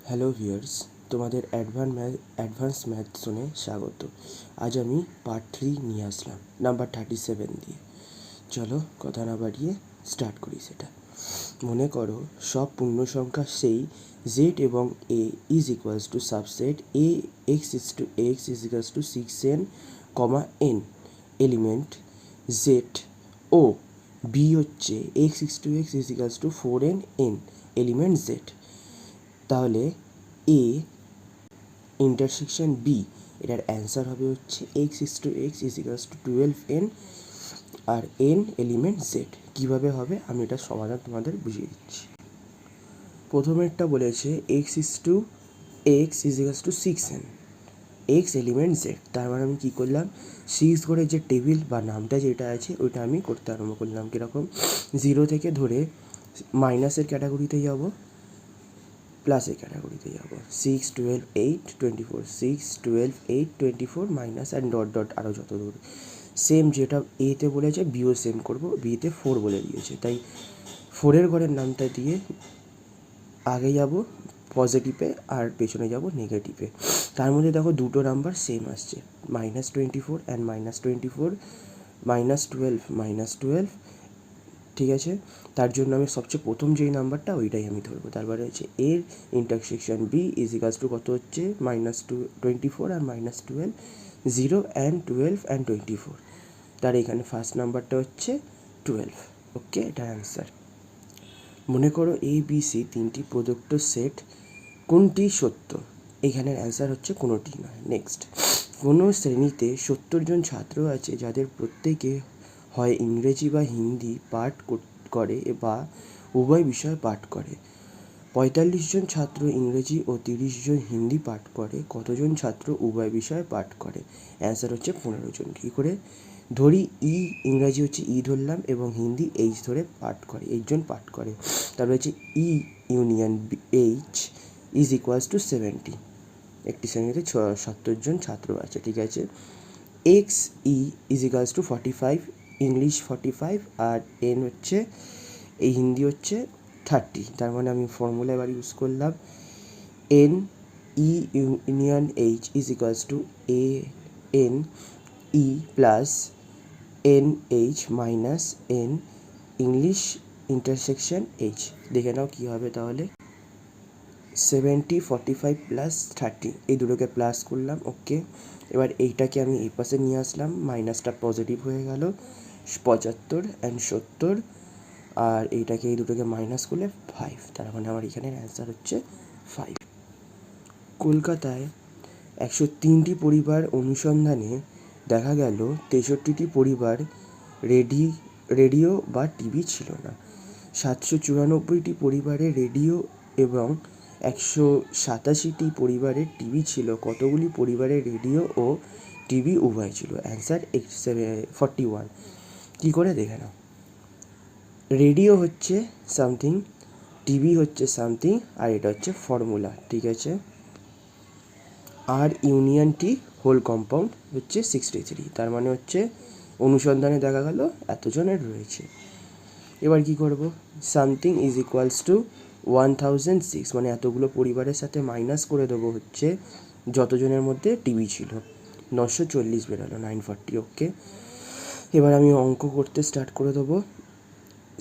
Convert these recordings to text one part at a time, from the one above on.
Hello viewers, তোমাদের advance math জোনে স্বাগত। আজ আমি পার্ট 3 নিয়ে আসলাম নাম্বার 37 দিয়ে। চলো কথা না বাড়িয়ে স্টার্ট করি সেটা। মনে করো সব পূর্ণ সংখ্যা সেই জেড এবং A is equals to subset a x is equals to 6n, n element Z ও বি হচ্ছে x is equals to 4n, n element Z. তাহলে এ ইন্টারসেকশন বি, এটার অ্যান্সার হবে হচ্ছে x is equals to 12n আর n element Z. কীভাবে হবে আমি এটা সমাধান তোমাদের বুঝিয়ে দিচ্ছি। প্রথমেরটা বলেছে x is equals to 6n, x element Z. তার মানে আমি কী করলাম, 6 করে যে টেবিল বা নামটা যেটা আছে ওইটা আমি করতে আরম্ভ করলাম। কীরকম, 0 থেকে ধরে মাইনাসের ক্যাটাগরিতে যাব, প্লাসের ক্যাটাগরিতে যাব। 6, 12, 8, 24, 6, 12, 8, 24 মাইনাস অ্যান্ড ডট ডট আরও যত দূর। সেম যেটা এতে বলেছে বিও সেম করব, বিতে 4 বলে দিয়েছে, তাই 4-এর ঘরের নামটা দিয়ে আগে যাব পজিটিভে আর পেছনে যাব নেগেটিভে। তার মধ্যে দেখো দুটো নাম্বার সেম আসছে, -24 অ্যান্ড -24, -12, ঠিক আছে। তার জন্য আমি সবচেয়ে প্রথম যেই নাম্বারটা ওইটাই আমি ধরবো। তারপরে হচ্ছে এর intersection B is equals to কত হচ্ছে, -24 আর -12, 0 অ্যান্ড 12 অ্যান্ড 24। তার এখানে ফার্স্ট নাম্বারটা হচ্ছে 12। ওকে, এটা অ্যান্সার। মনে করো এ বি সি তিনটি প্রদত্ত সেট, কোনটি সত্য? এখানের অ্যান্সার হচ্ছে কোনোটি নয়। নেক্সট, কোনো শ্রেণীতে 70 জন ছাত্র আছে যাদের প্রত্যেকে হয় ইংরেজি বা হিন্দি পাঠ করে বা উভয় বিষয় পাঠ করে। 45 জন ছাত্র ইংরেজি ও 30 জন হিন্দি পাঠ করে। কতজন ছাত্র উভয় বিষয় পাঠ করে? অ্যান্সার হচ্ছে 15 জন। কী করে ধরি, ইংরাজি হচ্ছে ধরলাম এবং হিন্দি এইচ ধরে পাঠ করে, 8 জন পাঠ করে। তারপরে হচ্ছে union H is equals to 70, একটি শ্রেণীতে 70 জন ছাত্র আছে, ঠিক আছে। X is equals to 45, English 45 আর এন হচ্ছে এই হিন্দি হচ্ছে 30। তার মানে আমি ফর্মুলা এবার ইউজ করলাম, N union H is equals two A N E plus N H minus N English intersection H. দেখে নাও কী হবে তাহলে, 70, 45 প্লাস 30, এই দুটোকে প্লাস করলাম। ওকে, এবার এইটাকে আমি এই পাশে নিয়ে আসলাম, মাইনাসটা পজিটিভ হয়ে গেল, 75 অ্যান্ড 70, আর এইটাকে এই দুটোকে মাইনাস করলে 5। তার মানে আমার এখানের অ্যান্সার হচ্ছে 5। কলকাতায় 103টি পরিবার অনুসন্ধানে দেখা গেল 63টি পরিবার রেডিও বা টিভি ছিল না। 794টি পরিবারে রেডিও এবং 187টি পরিবারের টিভি ছিল। কতগুলি পরিবারে রেডিও ও টিভি উভয় ছিল? অ্যান্সার 41। কী করে দেখে নাও, রেডিও হচ্ছে সামথিং, টিভি হচ্ছে সামথিং, আর এটা হচ্ছে ফর্মুলা, ঠিক আছে। আর ইউনিয়নটি হোল কম্পাউন্ড হচ্ছে 63, তার মানে হচ্ছে অনুসন্ধানে দেখা গেল এতজনের রয়েছে। এবার কি করব, সামথিং ইজ ইকুয়ালস টু 1006, মানে এতগুলো পরিবারের সাথে মাইনাস করে দেবো হচ্ছে যতজনের মধ্যে টিভি ছিল, 940 বেরোলো, 940। ওকে, এবার আমি অঙ্ক করতে স্টার্ট করে দেবো।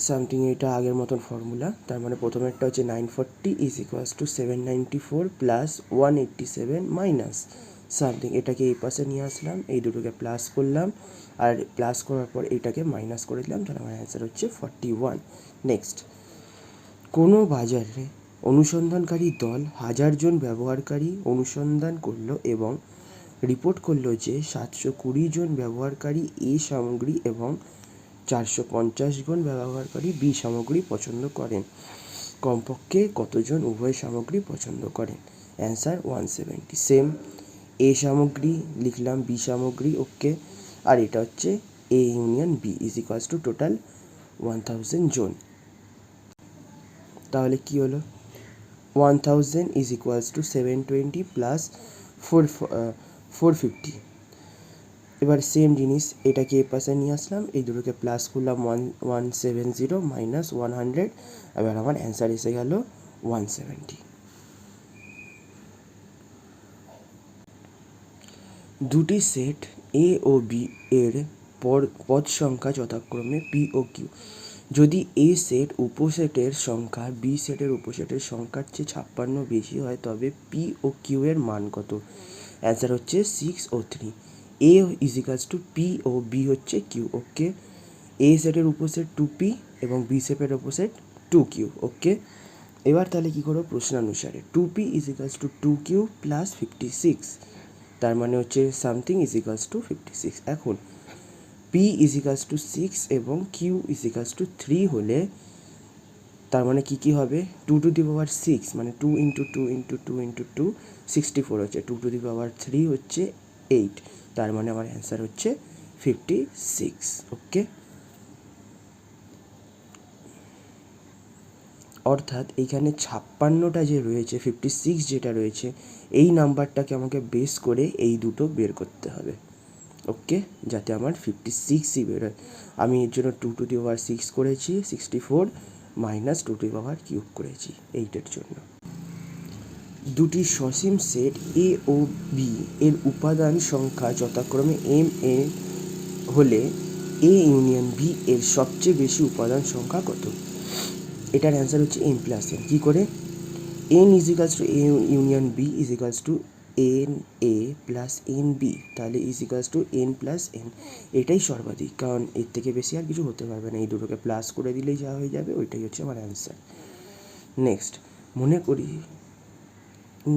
সামথিং এটা আগের মতন ফর্মুলা, তার মানে প্রথমেরটা হচ্ছে 940 is equals two 794 plus 187 minus something, এটাকে এই পাশে নিয়ে আসলাম, এই দুটোকে প্লাস করলাম, আর প্লাস করার পর এটাকে মাইনাস করে দিলাম, তাহলে আমার অ্যান্সার হচ্ছে 41। নেক্সট, কোনো বাজারে অনুসন্ধানকারী দল 1000 জন ব্যবহারকারী অনুসন্ধান করলো এবং রিপোর্ট করলো যে 720 জন ব্যবহারকারী এ সামগ্রী এবং 450 জন ব্যবহারকারী বি সামগ্রী পছন্দ করেন। কমপক্ষে কতজন উভয় সামগ্রী পছন্দ করেন? অ্যান্সার 170। সেম, এ সামগ্রী লিখলাম, বি সামগ্রী, ওকে, আর এটা হচ্ছে A union B is equals to total 1000 জন। তাহলে কি হলো, 1000 ইজ ইকুয়ালস টু 720 প্লাস 450। এবার সেম জিনিস, এটাকে এ পাশে নিয়ে আসলাম, এই দুটোকে প্লাস করলাম, 170 মাইনাস 100, এবার আমার অ্যান্সার এসে গেল 170। দুটি সেট এ ও বি এর পদ সংখ্যা যথাক্রমে পি ও কিউ। যদি এ সেট উপসেটের সংখ্যা বি সেটের উপসেটের সংখ্যার চেয়ে 56 বেশি হয় তবে পি ও কিউ এর মান কত? অ্যান্সার হচ্ছে 6 ও 3। এ ইজিক্যালস টু পি ও বি হচ্ছে কিউ। ওকে, এ সেটের উপসেট 2p এবং বি সেটের উপসেট 2q। ওকে, এবার তাহলে কী করবো প্রশ্নানুসারে 2p ইজিক্যালস টু 2q প্লাস 56, তার মানে হচ্ছে সামথিং ইজিক্যালস টু 56। এখন p ইজিক্যালস টু 6 এবং q ইজিক্যালস টু 3 হলে তার মানে কী হবে 2 টু দি পাওয়ার 6 মানে 2 ইন্টু 2 ইন্টু 2 ইন্টু 2 64 হচ্ছে, 2 টু দি পাওয়ার 3 হচ্ছে 8, তার মানে আমার অ্যান্সার হচ্ছে 56। ওকে, অর্থাৎ এইখানে 56টা যে রয়েছে 56 যেটা রয়েছে এই নাম্বারটাকে আমাকে বেস করে এই দুটো বের করতে হবে। ওকে, যাতে আমার 56ই বেরোয়। আমি এর জন্য 2 টু দি পাওয়ার 6 করেছি 64 minus 2 to the power cube করেছি 8-এর জন্য। দুটি সসীম সেট এ ও বি এর উপাদান সংখ্যা যথাক্রমে এম এ হলে এ ইউনিয়ন বি এর সবচেয়ে বেশি উপাদান সংখ্যা কত? এটার অ্যান্সার হচ্ছে এন প্লাস এন। কী করে? N equals to A union B equals to n A plus n B, তাহলে equals to n plus n. এটাই সর্বাধিক, কারণ এর থেকে বেশি আর কিছু হতে পারবে না, এই দুটোকে প্লাস করে দিলেই যা হয়ে যাবে ওইটাই হচ্ছে আমার অ্যান্সার। নেক্সট মনে করি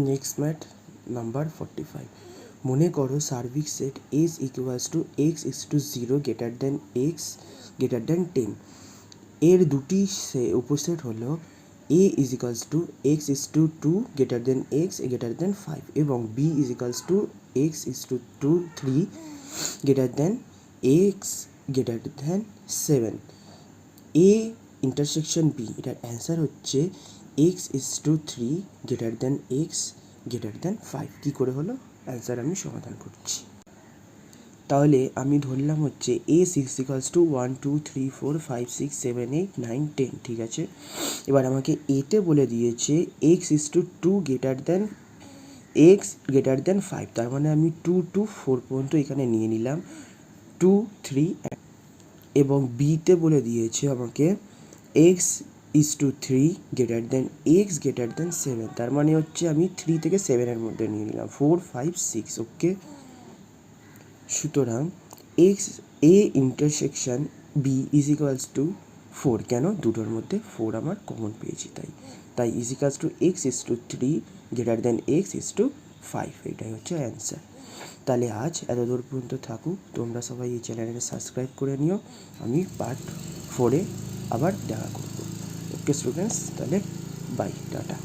নেক্সট ম্যাথ নাম্বার 45। মনে করো সার্বিক set S equals to x is to 0 greater than x greater than 10। এর দুটি উপসেট হলো a equals to x is to 2 greater than x greater than 5 এবং b equals to x is to 3 greater than x greater than 7। a intersection b, এটার answer হচ্ছে x is to 3 greater than x greater than 5। কী করে হলো answer আমি সমাধান করছি। তাহলে আমি ধরলাম হচ্ছে এ সিক্স ইকালস টু 1 2 3 4 5 6 7 8 9 10, ঠিক আছে। এবার আমাকে এতে বলে দিয়েছে x is to 2 greater than x greater than 5, তার মানে আমি 2 টু 4 পর্যন্ত এখানে নিয়ে নিলাম 2 3, এবং বিতে বলে দিয়েছে আমাকে x is to 3 greater than x greater than 7, তার মানে হচ্ছে আমি 3 থেকে 7-এর মধ্যে নিয়ে নিলাম 4 5 6। ওকে, সুতরাং X A intersection B is equals to 4, কেন দুটোর মধ্যে 4 আমার কমন পেয়েছি তাই is equals to x is to 3 greater than X is to 5, এটাই হচ্ছে অ্যান্সার। তাহলে আজ এত দূর পর্যন্ত থাকুক, তোমরা সবাই এই চ্যানেলকে সাবস্ক্রাইব করে নিও, আমি পার্ট 4-এ আবার দেখা করবো। ওকে স্টুডেন্টস, তাহলে বাই, টাটা।